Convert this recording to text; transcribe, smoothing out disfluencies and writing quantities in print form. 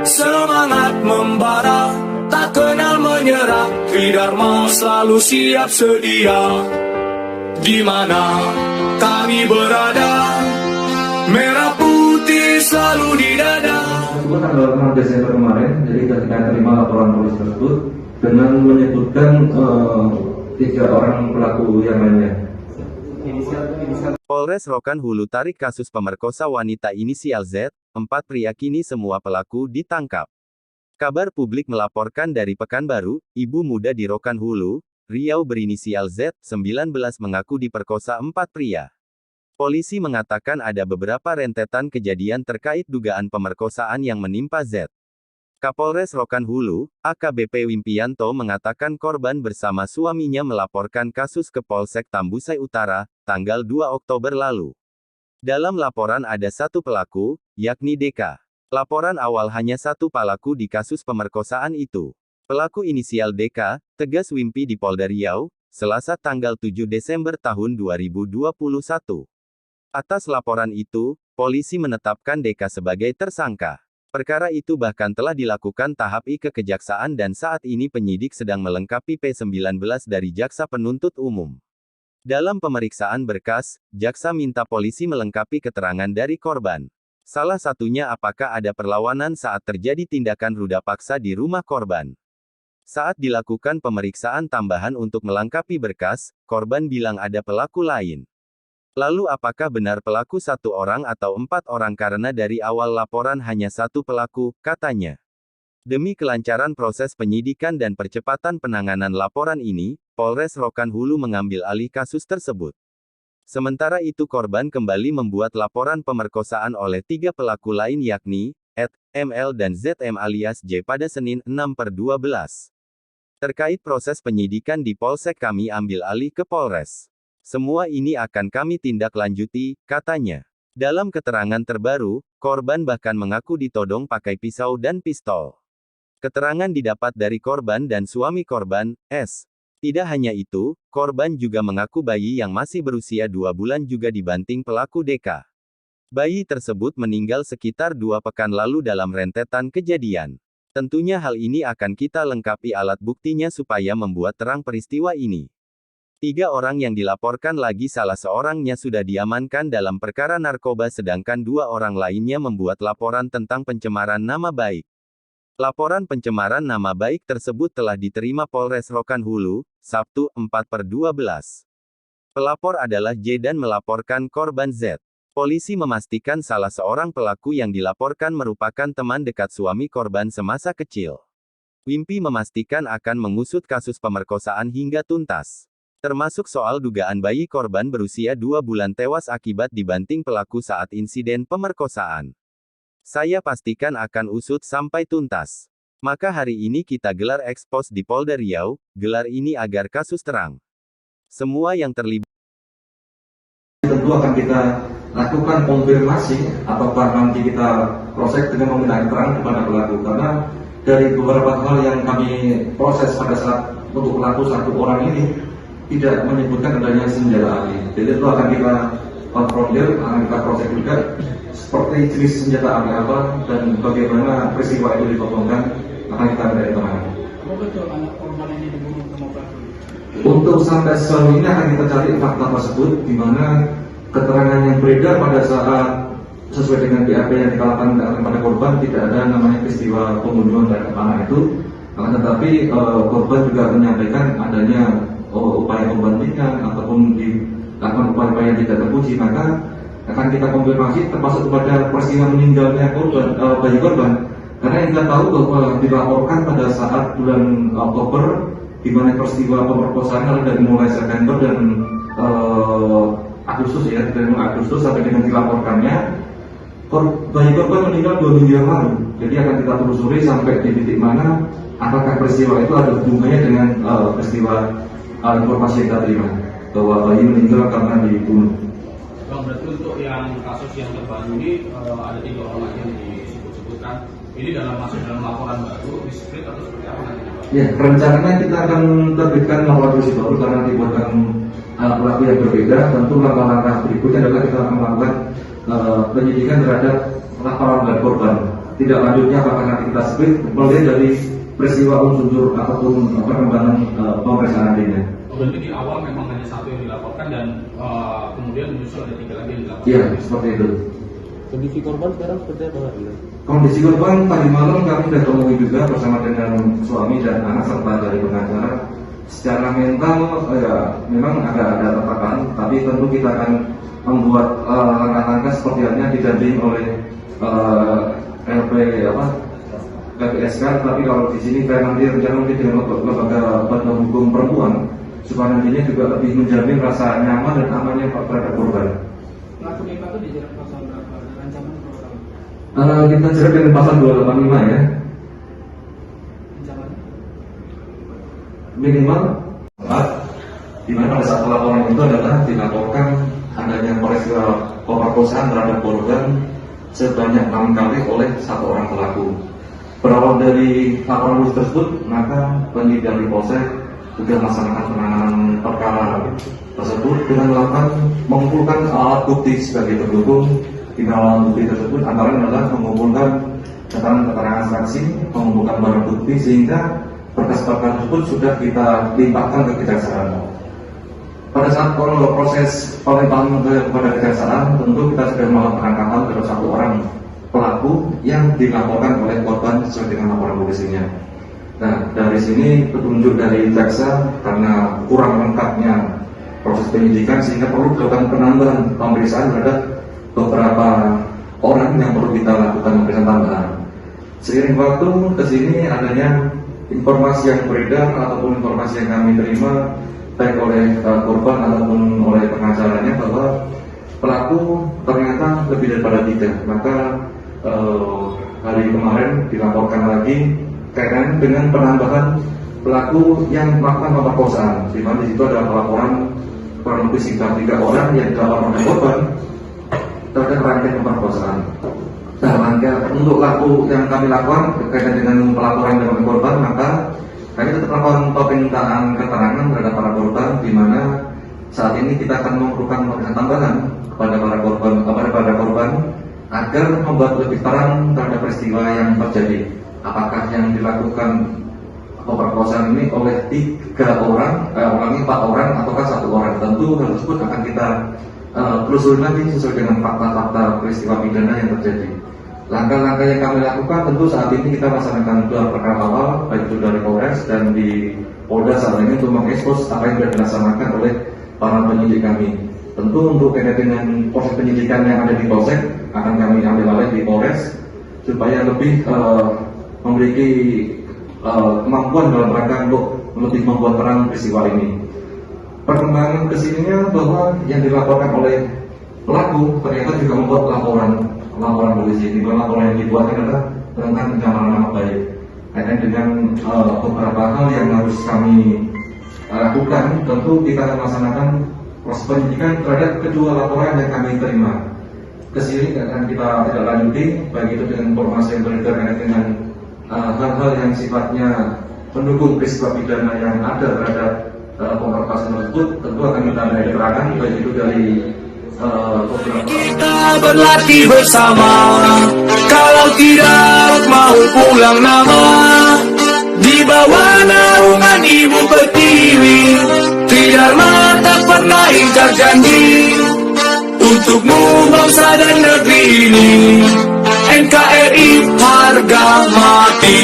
Semangat membara, tak kenal menyerah, Tridharma selalu siap sedia. Di mana kami berada, merah putih selalu di dada. Tanggal 6 Desember kemarin, jadi ketika terima laporan polisi tersebut dengan menyebutkan 3 orang pelaku yang lainnya. Polres Rokan Hulu tarik kasus pemerkosa wanita inisial Z, 4 pria kini semua pelaku ditangkap. Kabar Publik melaporkan dari Pekanbaru, ibu muda di Rokan Hulu, Riau berinisial Z, 19 mengaku diperkosa 4 pria. Polisi mengatakan ada beberapa rentetan kejadian terkait dugaan pemerkosaan yang menimpa Z. Kapolres Rokan Hulu, AKBP Wimpianto mengatakan korban bersama suaminya melaporkan kasus ke Polsek Tambusai Utara, tanggal 2 Oktober lalu. Dalam laporan ada 1 pelaku, yakni DK. Laporan awal hanya 1 pelaku di kasus pemerkosaan itu. Pelaku inisial DK, tegas Wimpi di Polda Riau, Selasa tanggal 7 Desember tahun 2021. Atas laporan itu, polisi menetapkan DK sebagai tersangka. Perkara itu bahkan telah dilakukan tahap I ke Kejaksaan dan saat ini penyidik sedang melengkapi P19 dari Jaksa Penuntut Umum. Dalam pemeriksaan berkas, jaksa minta polisi melengkapi keterangan dari korban. Salah satunya apakah ada perlawanan saat terjadi tindakan ruda paksa di rumah korban. Saat dilakukan pemeriksaan tambahan untuk melengkapi berkas, korban bilang ada pelaku lain. Lalu apakah benar pelaku 1 orang atau 4 orang karena dari awal laporan hanya 1 pelaku, katanya. Demi kelancaran proses penyidikan dan percepatan penanganan laporan ini, Polres Rokan Hulu mengambil alih kasus tersebut. Sementara itu korban kembali membuat laporan pemerkosaan oleh 3 pelaku lain yakni, Ed, ML dan ZM alias J pada Senin 6/12. Terkait proses penyidikan di Polsek kami ambil alih ke Polres. Semua ini akan kami tindak lanjuti, katanya. Dalam keterangan terbaru, korban bahkan mengaku ditodong pakai pisau dan pistol. Keterangan didapat dari korban dan suami korban, S. Tidak hanya itu, korban juga mengaku bayi yang masih berusia 2 bulan juga dibanting pelaku DK. Bayi tersebut meninggal sekitar 2 pekan lalu dalam rentetan kejadian. Tentunya hal ini akan kita lengkapi alat buktinya supaya membuat terang peristiwa ini. 3 orang yang dilaporkan lagi salah seorangnya sudah diamankan dalam perkara narkoba sedangkan 2 orang lainnya membuat laporan tentang pencemaran nama baik. Laporan pencemaran nama baik tersebut telah diterima Polres Rokan Hulu, Sabtu 4/12. Pelapor adalah J dan melaporkan korban Z. Polisi memastikan salah seorang pelaku yang dilaporkan merupakan teman dekat suami korban semasa kecil. Wimpi memastikan akan mengusut kasus pemerkosaan hingga tuntas. Termasuk soal dugaan bayi korban berusia 2 bulan tewas akibat dibanting pelaku saat insiden pemerkosaan. Saya pastikan akan usut sampai tuntas. Maka hari ini kita gelar ekspos di Polda Riau, gelar ini agar kasus terang. Semua yang terlibat Tentu akan kita lakukan konfirmasi apakah nanti kita proses dengan meminta keterangan kepada pelaku. Karena dari beberapa hal yang kami proses pada saat untuk pelaku 1 orang ini, tidak menyebutkan adanya senjata api. Jadi itu akan kita konfrontir, akan kita proses juga seperti jenis senjata api apa dan bagaimana peristiwa itu dikembangkan akan kita minta keterangan. Apa betul anak korban ini dibunuh sama pelaku? Untuk sampai sejauh ini akan kita cari fakta tersebut, di mana keterangan yang beredar pada saat sesuai dengan BAP yang dikalakan kepada korban tidak ada namanya peristiwa pembunuhan terhadap anak itu. Akan tetapi korban juga menyampaikan adanya upaya pembandingan ataupun dilakukan upaya-upaya yang tidak terpuji, maka akan kita konfirmasi termasuk kepada peristiwa meninggalnya korban, bayi korban, karena kita tahu bahwa dilaporkan pada saat bulan Oktober, di mana peristiwa pemerkosaan dari mulai September dan Agustus ya, dari Agustus sampai dengan dilaporkannya, bayi korban meninggal 2 minggu yang lalu. Jadi akan kita telusuri sampai di titik mana apakah peristiwa itu ada hubungannya dengan peristiwa informasi yang kita terima bahwa bayi meninggal karena dibunuh. Bang, berarti untuk yang kasus yang terbaru ini ada 3 orang lagi yang disebut-sebutkan. Ini masuk dalam laporan baru, di split atau seperti apa nanti? Ya, rencananya kita akan terbitkan laporan polisi baru karena dibuatkan pelaku yang berbeda. Tentu langkah-langkah berikutnya adalah kita akan melakukan penyidikan terhadap laporan dan korban. tidak lanjutnya apakah nanti kita split melihat dari peristiwa unsur ataupun perkembangan pemeriksaan nantinya. Berarti di awal memang hanya satu yang dilaporkan dan kemudian menyusul ada 3 lagi yang dilaporkan. Iya, seperti itu. Kondisi korban sekarang seperti apa Pak? Kondisi korban tadi malam kami sudah temui juga bersama dengan suami dan anak serta dari pengacara. Secara mental ya memang ada tertekan, tapi tentu kita akan membuat langkah-langkah seperti halnya didampingi oleh LPSK. Tapi kalau di sini saya nanti rencana dengan lembaga bantuan hukum perempuan supaya nantinya juga lebih menjamin rasa nyaman dan amannya terhadap korban. Pelaku itu dijerat pasal berapa? Ancaman berapa? Kita jerat dengan pasal 285 ya. Ancamannya? Minimal 4, di mana pada saat pelaporan itu adalah dilaporkan adanya peristiwa pemerkosaan terhadap korban sebanyak 6 kali oleh 1 orang pelaku. Berawal dari laporan polisi tersebut, maka penyidik dari Polsek juga melaksanakan penanganan perkara tersebut dengan melakukan mengumpulkan alat bukti sebagai pendukung. Di dalam bukti tersebut antara adalah mengumpulkan keterangan saksi, mengumpulkan barang bukti sehingga berkas-berkas tersebut sudah kita limpahkan ke kejaksaan. Pada saat proses pelimpahan kepada kejaksaan, tentu kita sudah melakukan penangkapan terhadap 1 orang pelaku yang dilaporkan oleh korban sesuai dengan laporan polisinya. Nah, dari sini petunjuk dari jaksa karena kurang lengkapnya proses penyidikan sehingga perlu dilakukan penambahan pemeriksaan terhadap beberapa orang yang perlu kita lakukan pemeriksaan tambahan. Seiring waktu ke sini adanya informasi yang beredar ataupun informasi yang kami terima baik oleh korban ataupun oleh pengacaranya bahwa pelaku ternyata lebih daripada 3. Maka hari kemarin dilaporkan lagi kaitan dengan penambahan pelaku yang melakukan pemerkosaan, di mana di situ ada pelaporan kurang lebih sekitar 3 orang yang dilaporkan oleh korban terkait rangkaian pemerkosaan. Nah, untuk laku yang kami lakukan berkaitan dengan pelaporan dari korban, maka kami tetap melakukan permintaan keterangan terhadap para korban, di mana saat ini kita akan memerlukan pemeriksaan tambahan kepada para korban agar membuat lebih terang terhadap peristiwa yang terjadi. Apakah yang dilakukan pemerkosaan ini oleh 3 orang, 4 orang, ataukah 1 orang? Tentu hal tersebut akan kita telusuri lagi sesuai dengan fakta-fakta peristiwa pidana yang terjadi. Langkah-langkah yang kami lakukan tentu saat ini kita melaksanakan 2 perkara awal, baik itu dari Polres dan di Polda saat ini untuk mengekspos apa yang sudah dilaksanakan oleh para penyidik kami. Tentu untuk dengan proses penyidikan yang ada di Polsek akan kami ambil alih di Polres supaya lebih memiliki kemampuan dalam rangka untuk lebih membuat terang peristiwa ini. Perkembangan kesininya bahwa yang dilaporkan oleh pelaku ternyata juga membuat laporan polisi. Di mana laporan yang dibuat adalah tentang pencemaran nama baik. Kaitan dengan beberapa hal yang harus kami lakukan, tentu kita akan melaksanakan proses penyidikan terhadap kedua laporan yang kami terima. Kesini akan kita tidak lanjuti, baik itu dengan informasi yang beredar dengan hal-hal yang sifatnya mendukung peristiwa pidana yang ada terhadap pemerkosaan tersebut. Tentu akan kita ada keterangan baik itu dari beberapa. Kita berlatih bersama, kalau tidak mau pulang nama, di bawah naungan Ibu Pertiwi, Tridharma tak pernah ingkar janji untukmu bangsa dan negeri ini. NKRI harga mati.